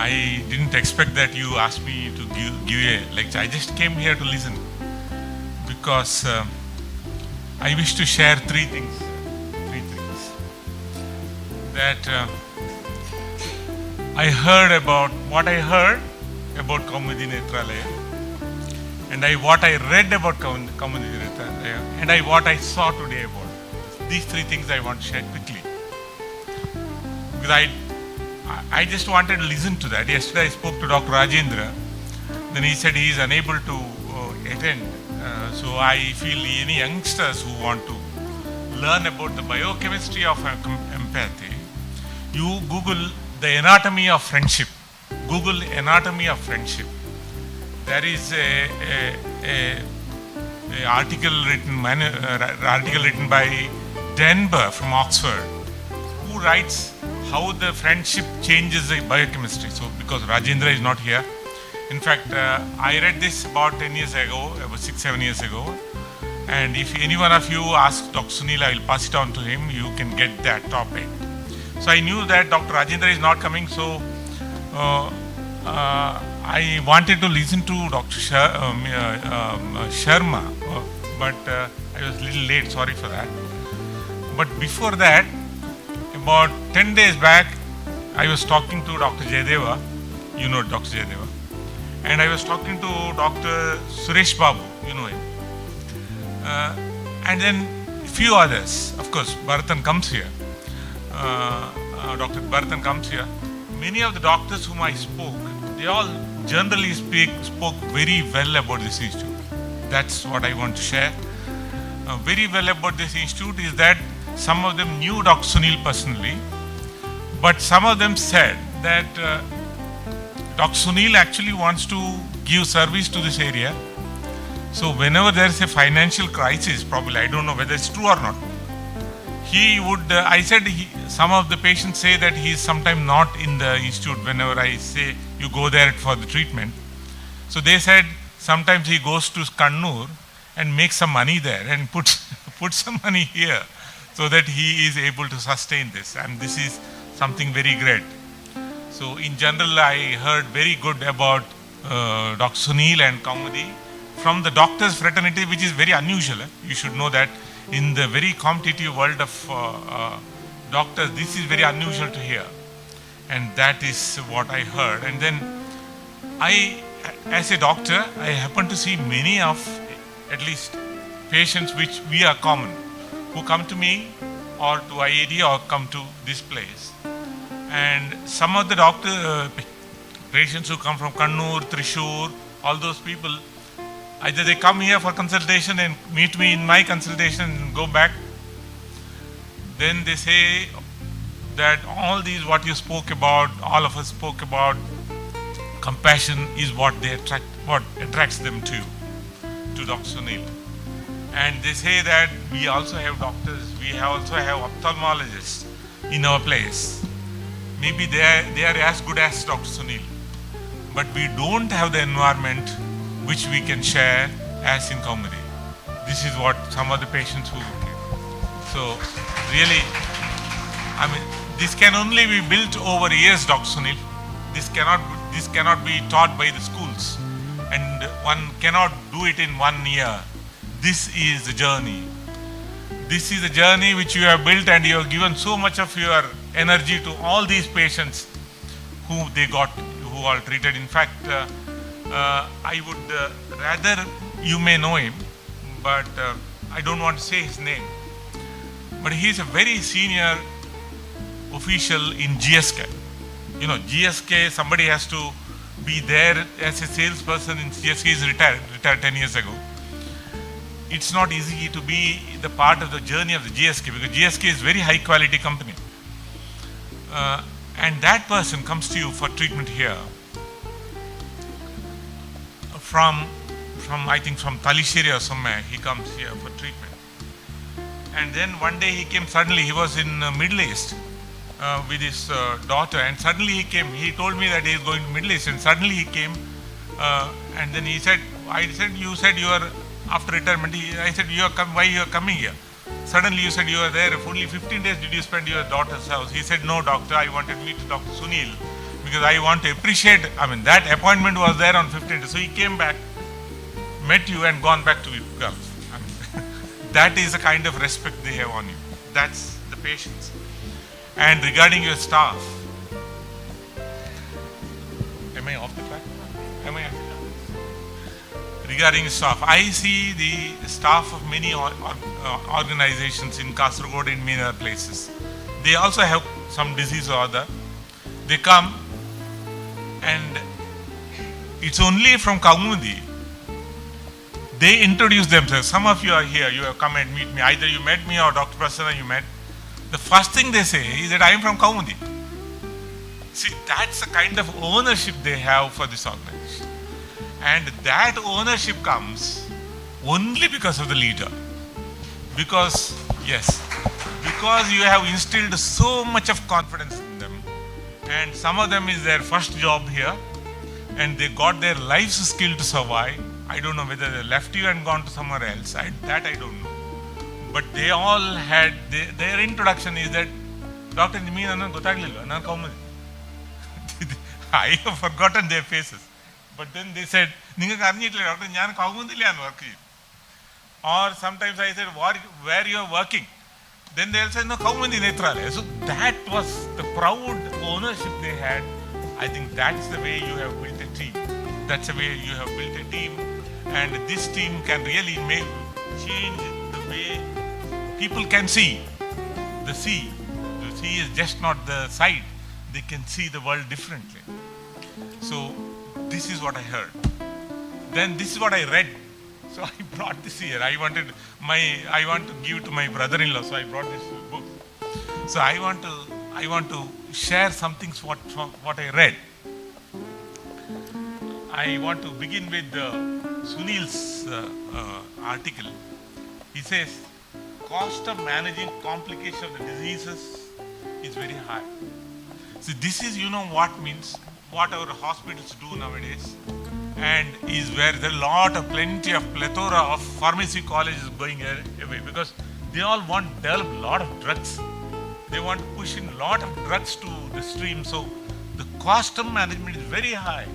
I didn't expect that you asked me to give a lecture. I just came here to listen because I wish to share three things. That I heard about Koumudi Netrala, and what I read about Koumudi Netrala, and what I saw today about it. These three things I want to share quickly. Because I just wanted to listen to that. Yesterday I spoke to Dr. Rajendra. Then he said he is unable to attend. So I feel any youngsters who want to learn about the biochemistry of empathy, you Google the anatomy of friendship. Google anatomy of friendship. There is a article written by Denver from Oxford, who writes how the friendship changes the biochemistry. So because Rajendra is not here, in fact, I read this about 10 years ago, about 6-7 years ago. And if any one of you asks Dr. Sunil, I will pass it on to him. You can get that topic. So I knew that Dr. Rajendra is not coming, so I wanted to listen to Dr. Sharma, but I was a little late, sorry for that. But before that, about 10 days back, I was talking to Dr. Jayadeva, you know Dr. Jayadeva, and I was talking to Dr. Suresh Babu, you know him, and then a few others. Of course, Bharatan comes here. Dr. Bharatan comes here. Many of the doctors whom I spoke, they all generally spoke very well about this institute. That's what I want to share. Very well about this institute is that some of them knew Dr. Sunil personally, but some of them said that Dr. Sunil actually wants to give service to this area. So whenever there is a financial crisis, probably, I don't know whether it's true or not, he would, I said, some of the patients say that he is sometimes not in the institute whenever I say you go there for the treatment. So they said sometimes he goes to Kannur and makes some money there and puts some money here so that he is able to sustain this. And this is something very great. So in general, I heard very good about Dr. Sunil and Koumudi from the doctors' fraternity, which is very unusual. You should know that in the very competitive world of doctors, this is very unusual to hear. And that is what I heard. And then as a doctor, I happen to see many of, at least, patients which we are common, who come to me or to IAD or come to this place. And some of the patients who come from Kannur, Thrissur, all those people, either they come here for consultation and meet me in my consultation and go back. Then they say that all these what you spoke about, all of us spoke about, compassion is what attracts them to Dr. Sunil. And they say that we also have doctors, we also have ophthalmologists in our place. Maybe they are as good as Dr. Sunil, but we don't have the environment which we can share as in Koumudi. This is what some of the patients who came. So really, I mean, this can only be built over years, Dr. Sunil. This cannot be taught by the schools, and one cannot do it in 1 year. This is a journey. This is a journey which you have built, and you have given so much of your energy to all these patients who are treated. In fact, I would rather you may know him, but I don't want to say his name. But he is a very senior official in GSK. You know, GSK, somebody has to be there as a salesperson in GSK. He is retired 10 years ago. It's not easy to be the part of the journey of the GSK, because GSK is very high quality company. And that person comes to you for treatment here from I think from Talisheri or somewhere. He comes here for treatment. And then one day he came suddenly. He was in Middle East with his daughter, and suddenly he came. He told me that he is going to Middle East, and suddenly he came. And then he said, I said, you said you are after retirement. I said, why you are coming here? Suddenly you said you were there. Only 15 days did you spend at your daughter's house? He said, no, doctor, I wanted to meet Dr. Sunil because I want to appreciate, that appointment was there on 15th. So he came back, met you and gone back to Gulf. That is the kind of respect they have on you. That's the patience. And regarding your staff, am I off the track? Am I? Regarding staff, I see the staff of many organizations in KASARGOD and many other places. They also have some disease or other. They come and it's only from Koumudi. They introduce themselves. Some of you are here, you have come and meet me. Either you met me or Dr. Prasanna you met. The first thing they say is that I am from Koumudi. See, that's the kind of ownership they have for this organization. And that ownership comes only because of the leader. Because you have instilled so much of confidence in them. And some of them is their first job here. And they got their life's skill to survive. I don't know whether they left you and gone to somewhere else. That I don't know. But they all had, their introduction is that, Dr. Grameena Netrala, I have forgotten their faces. But then they said, or sometimes I said, where you are working? Then they'll say, no, Koumudi Netrala. So that was the proud ownership they had. I think that's the way you have built a team. That's the way you have built a team. And this team can really change the way people can see. The sea is just not the sight. They can see the world differently. So this is what I heard. Then this is what I read. So I brought this here. I want to give to my brother-in-law. So I brought this book. So I want to share some things what I read. I want to begin with Sunil's article. He says, cost of managing complications of the diseases is very high. So this is, what means, what our hospitals do nowadays, and is where there are plethora of pharmacy colleges going away, because they all want to develop a lot of drugs. They want to push in a lot of drugs to the stream. So the cost of management is very high,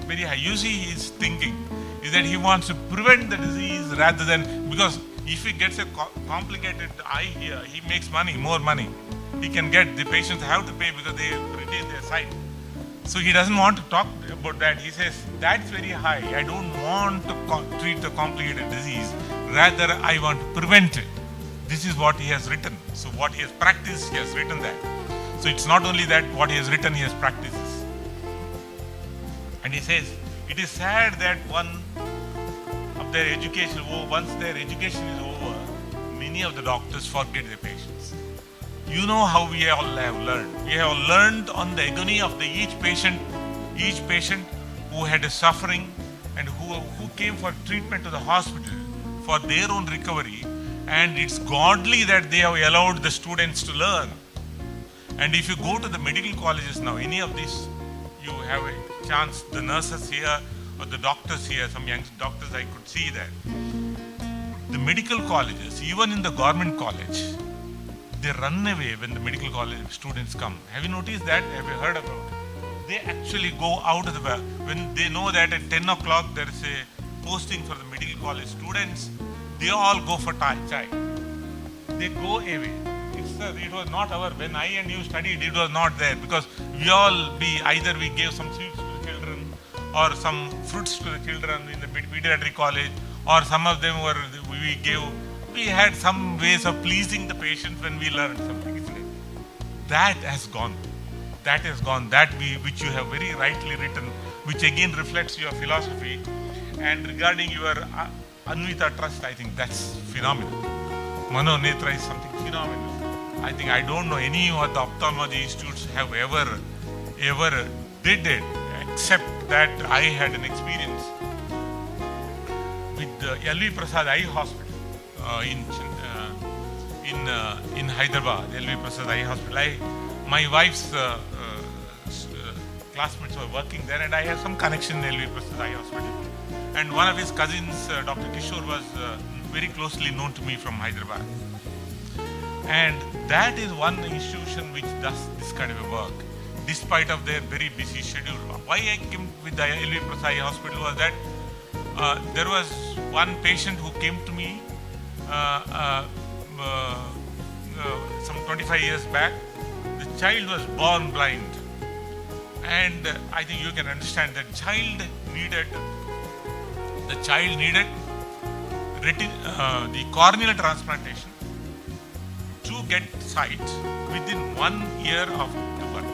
very high. You see his thinking is that he wants to prevent the disease rather than, because if he gets a complicated eye here, he makes more money. He can get, the patients have to pay because they retain their sight. So he doesn't want to talk about that. He says, that's very high. I don't want to treat the complicated disease. Rather, I want to prevent it. This is what he has written. So what he has practiced, he has written that. So it's not only that what he has written, he has practiced. And he says, it is sad that once their education is over, many of the doctors forget their patients. You know how we all have learned. We have learned on the agony of each patient who had a suffering and who came for treatment to the hospital for their own recovery. And it's godly that they have allowed the students to learn. And if you go to the medical colleges now, any of these, you have a chance, the nurses here or the doctors here, some young doctors I could see that. The medical colleges, even in the government college, they run away when the medical college students come. Have you noticed that? Have you heard about it? They actually go out of the, when they know that at 10 o'clock there is a posting for the medical college students, they all go for chai. They go away. It was not when I and you studied, it was not there, because either we gave some sweets to the children or some fruits to the children in the pediatric college, or some of them we had some ways of pleasing the patient when we learned something. That has gone. That has gone. Which you have very rightly written, which again reflects your philosophy. And regarding your Anvita Trust, I think that's phenomenal. Mano Netra is something phenomenal. I don't know any of the ophthalmology institutes have ever did it, except that I had an experience with the L.V. Prasad Eye Hospital in Hyderabad. L.V. Prasad Eye Hospital. My wife's classmates were working there, and I have some connection in L.V. Prasad Eye Hospital. And one of his cousins, Dr. Kishore, was very closely known to me from Hyderabad. And that is one institution which does this kind of a work. despite of their very busy schedule. Why I came with the LV Prasad Hospital was that there was one patient who came to me some 25 years back. The child was born blind, and I think you can understand that the child needed the corneal transplantation to get sight within 1 year of the birth.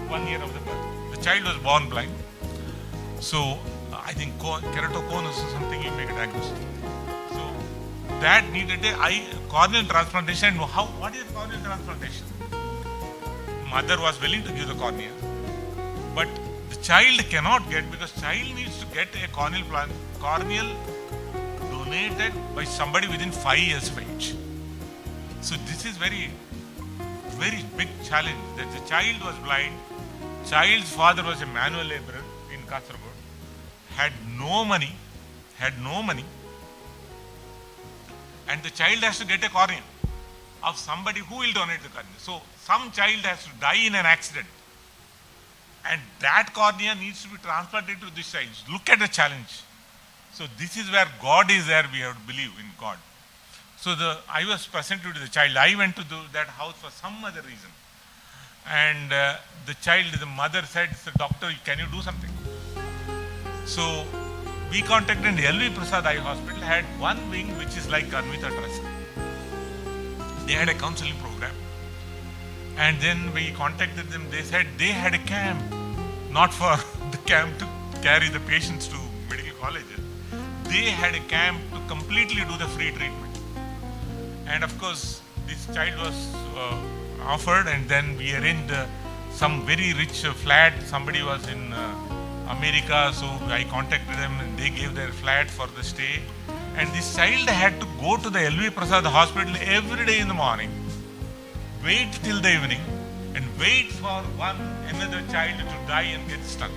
1 year of the birth. The child was born blind. So I think keratoconus or something you make a diagnosis. So that needed a corneal transplantation. What is corneal transplantation? Mother was willing to give the cornea, but the child cannot get, because child needs to get a corneal donated by somebody within 5 years of age. So this is very, very big challenge, that the child was blind, child's father was a manual laborer in KASARGOD, had no money, and the child has to get a cornea of somebody who will donate the cornea. So some child has to die in an accident, and that cornea needs to be transplanted to this child. Look at the challenge. So this is where God is there. We have to believe in God. So I was present with the child. I went to that house for some other reason, and the mother said, "Doctor, can you do something?" So we contacted the LV Prasad Eye Hospital. Had one wing which is like Anvita Trust. They had a counseling program, and then we contacted them. They said they had a camp, not for the camp to carry the patients to medical colleges. They had a camp to completely do the free treatment. And of course, this child was offered, and then we arranged some very rich flat. Somebody was in America, so I contacted them, and they gave their flat for the stay. And this child had to go to the LV Prasad Hospital every day in the morning, wait till the evening, and wait for another child to die and get stuck.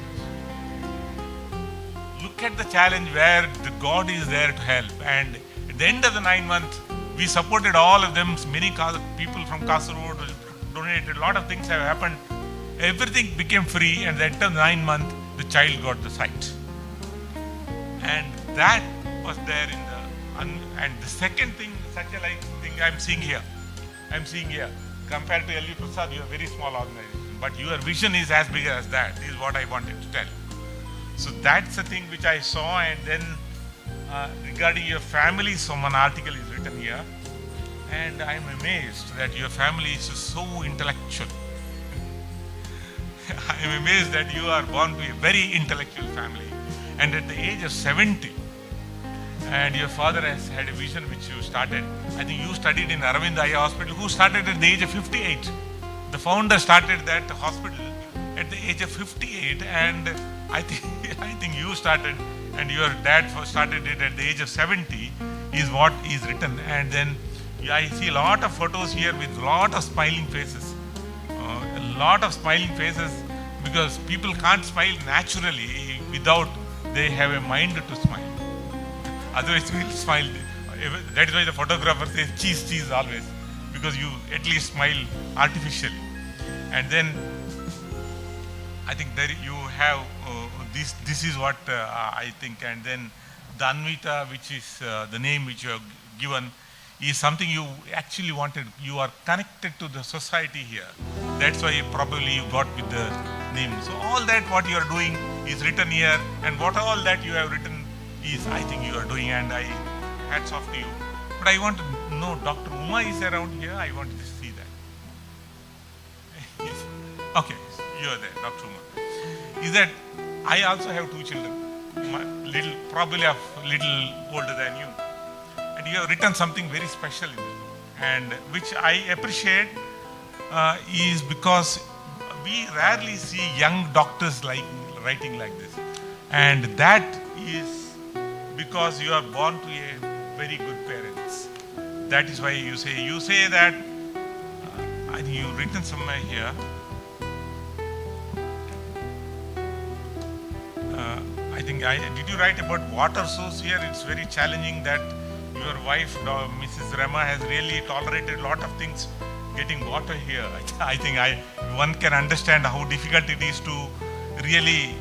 Look at the challenge where the God is there to help. And at the end of the 9 months, we supported all of them. Many people from KASARGOD donated. A lot of things have happened. Everything became free, and at the end of the 9 months, the child got the sight. And that was there in and the second thing, such a thing I'm seeing here. Compared to LV Prasad, you are a very small organization, but your vision is as big as that. Is what I wanted to tell. So that's the thing which I saw. And then regarding your family, an article is written here, and I'm amazed that your family is so intellectual. I'm amazed that you are born to a very intellectual family, and at the age of 70, and your father has had a vision which you started. I think you studied in Aravind Eye Hospital, who started at the age of 58. The founder started that hospital at the age of 58, and I think you started, and your dad started it at the age of 70, is what is written. And then I see a lot of photos here with a lot of smiling faces. Because people can't smile naturally without they have a mind to smile. Otherwise we'll smile. That is why the photographer says cheese always, because you at least smile artificially. And then I think there you have this is what I think. And then the Anvita, which is the name which you have given, is something you actually wanted. You are connected to the society here. That's why probably you got with the name. So all that what you are doing is written here, and what all that you have written is, I think you are doing, and hats off to you. But I want to know, Dr. Uma is around here. I want to see that. Yes. Okay, you are there, Dr. Uma. Is that I also have 2 children, probably a little older than you, and you have written something very special in this book, and which I appreciate is because we rarely see young doctors writing like this, and that is because you are born to a very good parents. That is why you say that. I think you've written somewhere here. Did you write about water source here? It's very challenging that your wife, Mrs. Rama, has really tolerated a lot of things getting water here. I think one can understand how difficult it is to really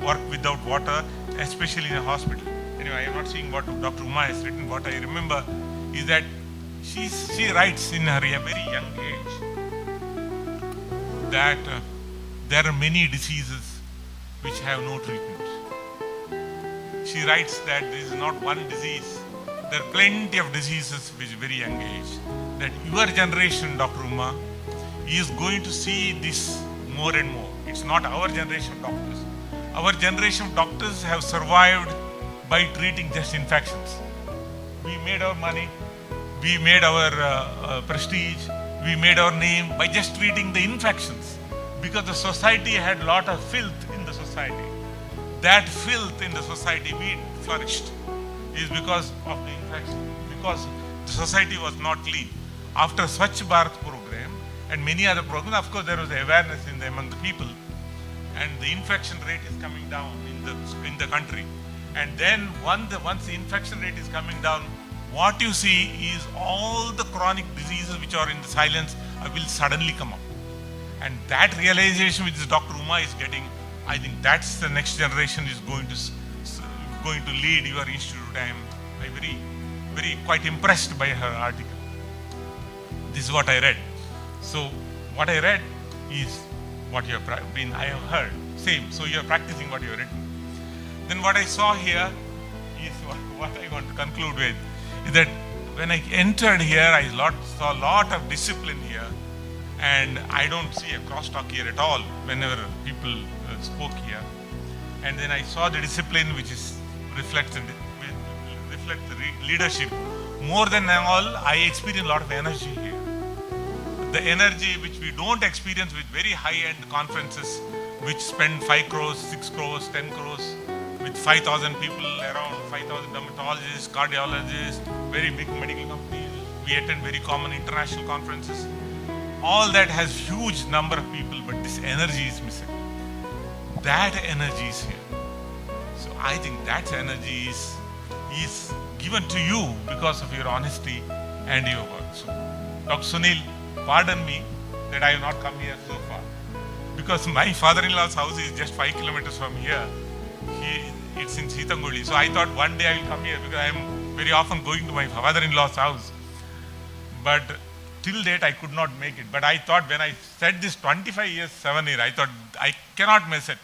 work without water, especially in a hospital. Anyway, I am not seeing what Dr. Uma has written. What I remember is that she writes in her very young age that there are many diseases which have no treatment. She writes that this is not one disease. There are plenty of diseases which very young age. That your generation, Dr. Uma, is going to see this more and more. It's not our generation of doctors. Our generation of doctors have survived by treating just infections. We made our money, we made our prestige, we made our name by just treating the infections. Because the society had a lot of filth in the society. That filth in the society we flourished is because of the infection. Because the society was not clean. After Swachh Bharat program and many other programs, of course there was awareness among the people, and the infection rate is coming down in the country. And then once the infection rate is coming down, what you see is all the chronic diseases which are in the silence will suddenly come up. And that realization which Dr. Uma is getting, I think that's the next generation is going to lead your institute. I'm very quite impressed by her article. This is what I read. So what I read is what you have I have heard. Same. So you are practicing what you have written. Then what I saw here is what I want to conclude with is that when I entered here, I saw a lot of discipline here, and I don't see a crosstalk here at all whenever people spoke here. And then I saw the discipline which is reflects the leadership. More than all, I experience a lot of energy here. The energy which we don't experience with very high-end conferences which spend 5 crores, 6 crores, 10 crores with 5,000 people around, 5,000 dermatologists, cardiologists, very big medical companies. We attend very common international conferences. All that has huge number of people, but this energy is missing. That energy is here. So I think that energy is given to you because of your honesty and your work. So Dr. Sunil, pardon me that I have not come here so far, because my father-in-law's house is just 5 kilometers from here. It's in Sitanguli. So I thought one day I will come here because I am very often going to my father-in-law's house. But till date I could not make it. But I thought when I said this 25 years, 7 years, I thought I cannot miss it.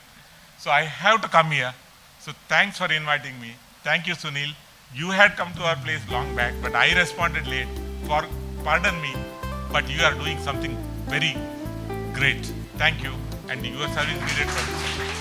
So I have to come here. So thanks for inviting me. Thank you, Sunil. You had come to our place long back, but I responded late. Pardon me, but you are doing something very great. Thank you, and your service needed for this.